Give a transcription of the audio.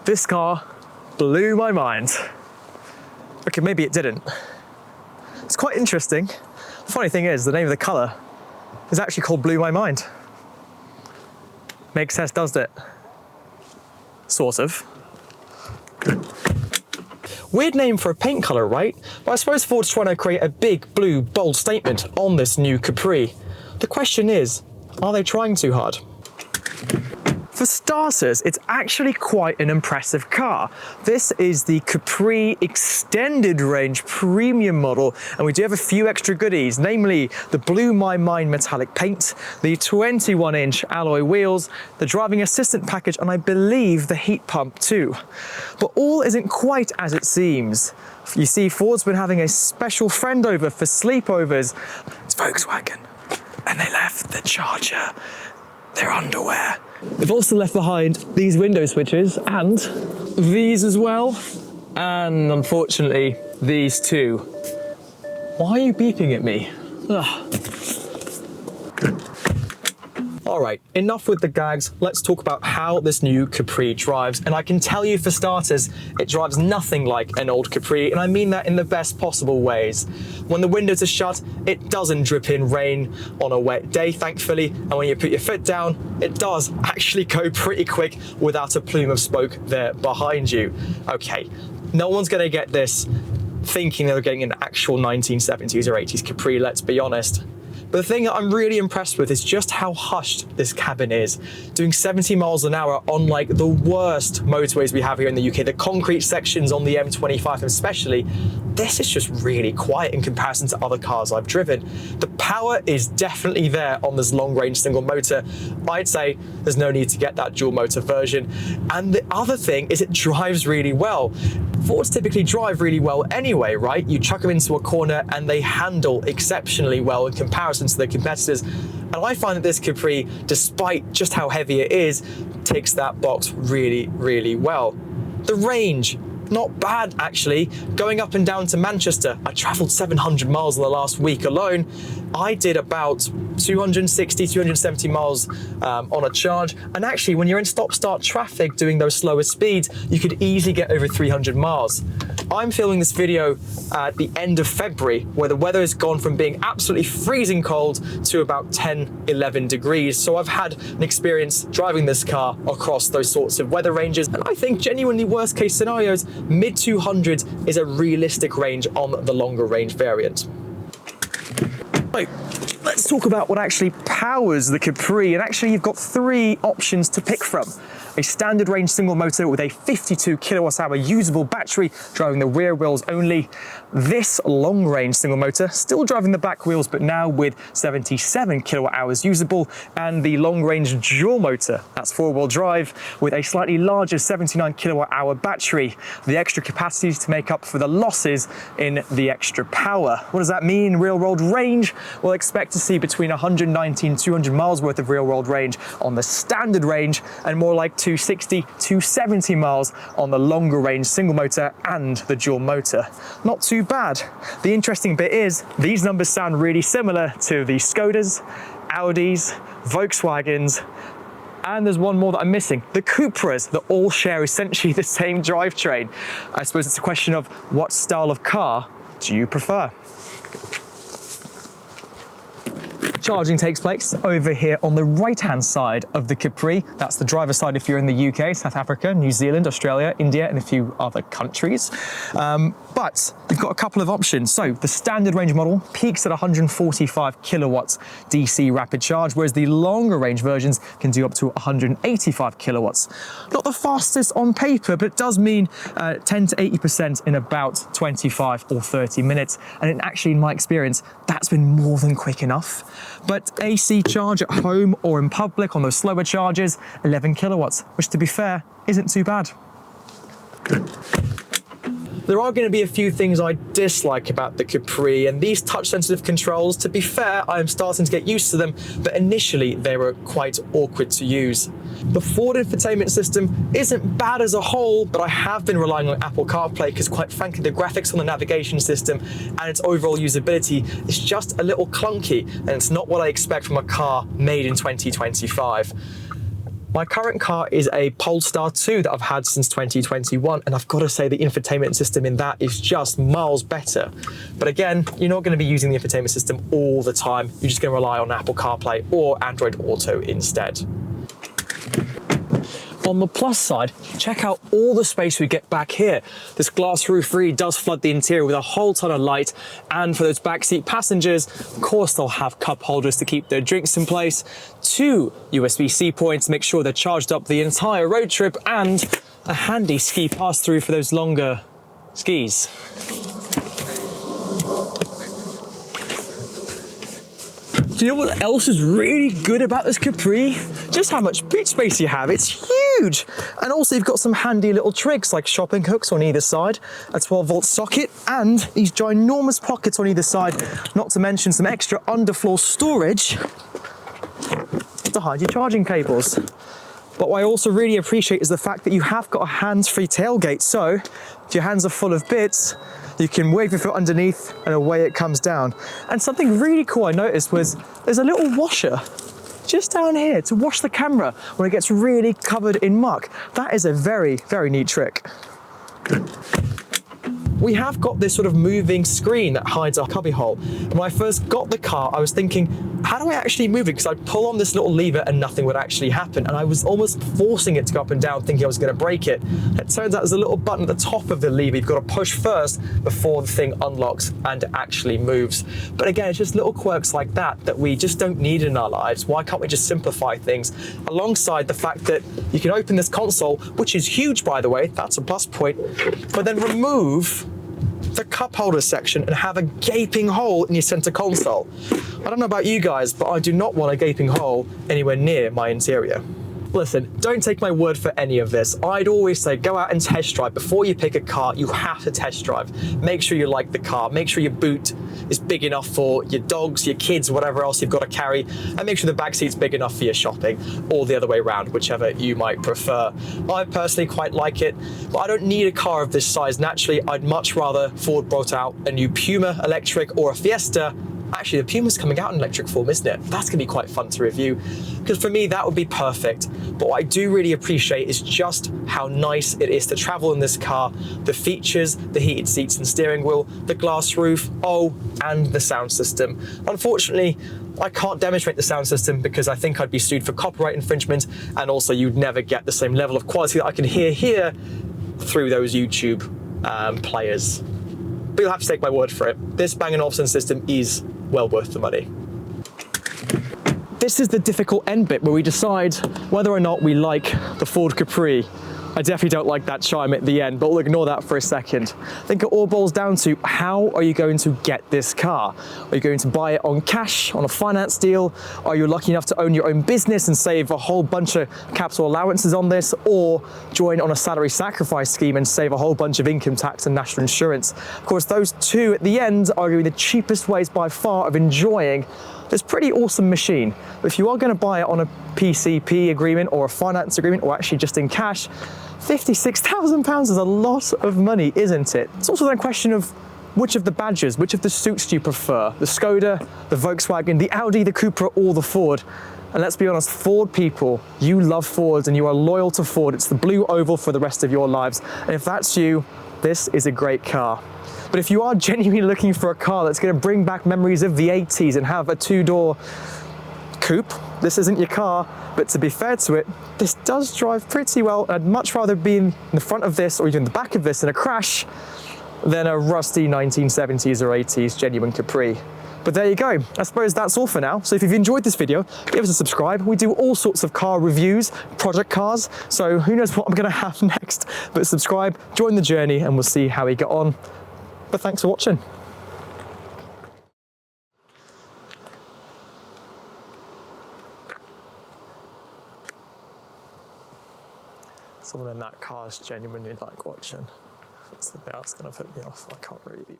This car blew my mind. Okay, maybe it didn't. It's quite interesting. The funny thing is, the name of the colour is actually called Blew My Mind. Makes sense, doesn't it? Sort of. Weird name for a paint colour, right? But I suppose Ford's trying to create a big, blue, bold statement on this new Capri. The question is, are they trying too hard? For starters, it's actually quite an impressive car. This is the Capri Extended Range Premium model, and we do have a few extra goodies, namely the Blew My Mind metallic paint, the 21-inch alloy wheels, the driving assistant package, and I believe the heat pump too. But all isn't quite as it seems. You see, Ford's been having a special friend over for sleepovers. It's Volkswagen, and they left the charger, their underwear. They've also left behind these window switches and these as well, and unfortunately these too. Why are you beeping at me? Ugh. Alright, enough with the gags, let's talk about how this new Capri drives. And I can tell you for starters, it drives nothing like an old Capri, and I mean that in the best possible ways. When the windows are shut, it doesn't drip in rain on a wet day, thankfully, and when you put your foot down, it does actually go pretty quick without a plume of smoke there behind you. Okay, no one's gonna get this thinking they're getting an actual 1970s or 80s Capri, let's be honest. But the thing that I'm really impressed with is just how hushed this cabin is. Doing 70 miles an hour on like the worst motorways we have here in the UK, the concrete sections on the M25 especially, this is just really quiet in comparison to other cars I've driven. The power is definitely there on this long range single motor. I'd say there's no need to get that dual motor version. And the other thing is it drives really well. Fords typically drive really well anyway, right? You chuck them into a corner and they handle exceptionally well in comparison to their competitors. And I find that this Capri, despite just how heavy it is, ticks that box really, really well. The range, not bad actually. Going up and down to Manchester, I traveled 700 miles in the last week alone. I did about 260, 270 miles on a charge. And actually, when you're in stop-start traffic doing those slower speeds, you could easily get over 300 miles. I'm filming this video at the end of February, where the weather has gone from being absolutely freezing cold to about 10, 11 degrees. So I've had an experience driving this car across those sorts of weather ranges. And I think genuinely worst case scenarios, mid 200s is a realistic range on the longer range variant. Right, let's talk about what actually powers the Capri. And actually you've got three options to pick from. A standard range single motor with a 52 kilowatt hour usable battery driving the rear wheels only. This long range single motor still driving the back wheels but now with 77 kilowatt hours usable, and the long range dual motor, that's four wheel drive with a slightly larger 79 kilowatt hour battery, the extra capacity to make up for the losses in the extra power. What does that mean? Real world range? We'll expect to see between 190 and 200 miles worth of real world range on the standard range and more like 260, 270 miles on the longer range single motor and the dual motor. Not too bad. The interesting bit is these numbers sound really similar to the Skodas, Audis, Volkswagens, and there's one more that I'm missing, the Cupras, that all share essentially the same drivetrain. I suppose it's a question of what style of car do you prefer? Charging takes place over here on the right-hand side of the Capri. That's the driver's side if you're in the UK, South Africa, New Zealand, Australia, India, and a few other countries. But we've got a couple of options. So the standard range model peaks at 145 kilowatts DC rapid charge, whereas the longer range versions can do up to 185 kilowatts. Not the fastest on paper, but it does mean 10 to 80% in about 25 or 30 minutes. And actually, in my experience, that's been more than quick enough. But AC charge at home or in public on those slower charges, 11 kilowatts, which to be fair, isn't too bad. There are going to be a few things I dislike about the Capri, and these touch-sensitive controls, to be fair, I'm starting to get used to them, but initially they were quite awkward to use. The Ford infotainment system isn't bad as a whole, but I have been relying on Apple CarPlay because quite frankly the graphics on the navigation system and its overall usability is just a little clunky, and it's not what I expect from a car made in 2025. My current car is a Polestar 2 that I've had since 2021, and I've got to say the infotainment system in that is just miles better. But again, you're not going to be using the infotainment system all the time. You're just going to rely on Apple CarPlay or Android Auto instead. On the plus side, check out all the space we get back here. This glass roof really does flood the interior with a whole ton of light, and for those backseat passengers, of course they'll have cup holders to keep their drinks in place, 2 USB-C points to make sure they're charged up the entire road trip, and a handy ski pass-through for those longer skis. Do you know what else is really good about this Capri? Just how much boot space you have. It's huge. And also you've got some handy little tricks like shopping hooks on either side, a 12-volt socket, and these ginormous pockets on either side, not to mention some extra underfloor storage to hide your charging cables. But what I also really appreciate is the fact that you have got a hands-free tailgate. So if your hands are full of bits, you can wave your foot underneath and away it comes down. And something really cool I noticed was there's a little washer just down here to wash the camera when it gets really covered in muck. That is a very, very neat trick. We have got this sort of moving screen that hides our cubbyhole. And when I first got the car, I was thinking, how do I actually move it? Because I'd pull on this little lever and nothing would actually happen. And I was almost forcing it to go up and down, thinking I was going to break it. It turns out there's a little button at the top of the lever you've got to push first before the thing unlocks and actually moves. But again, it's just little quirks like that that we just don't need in our lives. Why can't we just simplify things? Alongside the fact that you can open this console, which is huge, by the way, that's a plus point, but then remove the cup holder section and have a gaping hole in your center console. I don't know about you guys, but I do not want a gaping hole anywhere near my interior. Listen, don't take my word for any of this. I'd always say go out and test drive. Before you pick a car, you have to test drive. Make sure you like the car. Make sure your boot is big enough for your dogs, your kids, whatever else you've got to carry. And make sure the back seat's big enough for your shopping, or the other way around, whichever you might prefer. I personally quite like it, but I don't need a car of this size. Naturally, I'd much rather Ford brought out a new Puma electric or a Fiesta. Actually, the Puma's coming out in electric form, isn't it? That's gonna be quite fun to review, because for me, that would be perfect. But what I do really appreciate is just how nice it is to travel in this car, the features, the heated seats and steering wheel, the glass roof, oh, and the sound system. Unfortunately, I can't demonstrate the sound system because I think I'd be sued for copyright infringement, and also you'd never get the same level of quality that I can hear here through those YouTube players. But you'll have to take my word for it. This Bang & Olufsen system is well worth the money. This is the difficult end bit where we decide whether or not we like the Ford Capri. I definitely don't like that chime at the end, but we'll ignore that for a second. I think it all boils down to how are you going to get this car? Are you going to buy it on cash, on a finance deal? Are you lucky enough to own your own business and save a whole bunch of capital allowances on this? Or join on a salary sacrifice scheme and save a whole bunch of income tax and national insurance? Of course, those two at the end are going to be the cheapest ways by far of enjoying this pretty awesome machine. But if you are going to buy it on a PCP agreement or a finance agreement, or actually just in cash, £56,000 is a lot of money, isn't it? It's also then a question of which of the badges, which of the suits do you prefer? The Skoda, the Volkswagen, the Audi, the Cupra, or the Ford? And let's be honest, Ford people, you love Fords and you are loyal to Ford. It's the blue oval for the rest of your lives. And if that's you, this is a great car. But if you are genuinely looking for a car that's going to bring back memories of the 80s and have a two-door coupe, this isn't your car. But to be fair to it, this does drive pretty well. I'd much rather be in the front of this or even the back of this in a crash than a rusty 1970s or 80s genuine Capri. But there you go. I suppose that's all for now. So if you've enjoyed this video, give us a subscribe. We do all sorts of car reviews, project cars. So who knows what I'm going to have next. But subscribe, join the journey, and we'll see how we get on. But thanks for watching. Someone in that car is genuinely like watching. That's the bit that's going to put me off. I can't really be.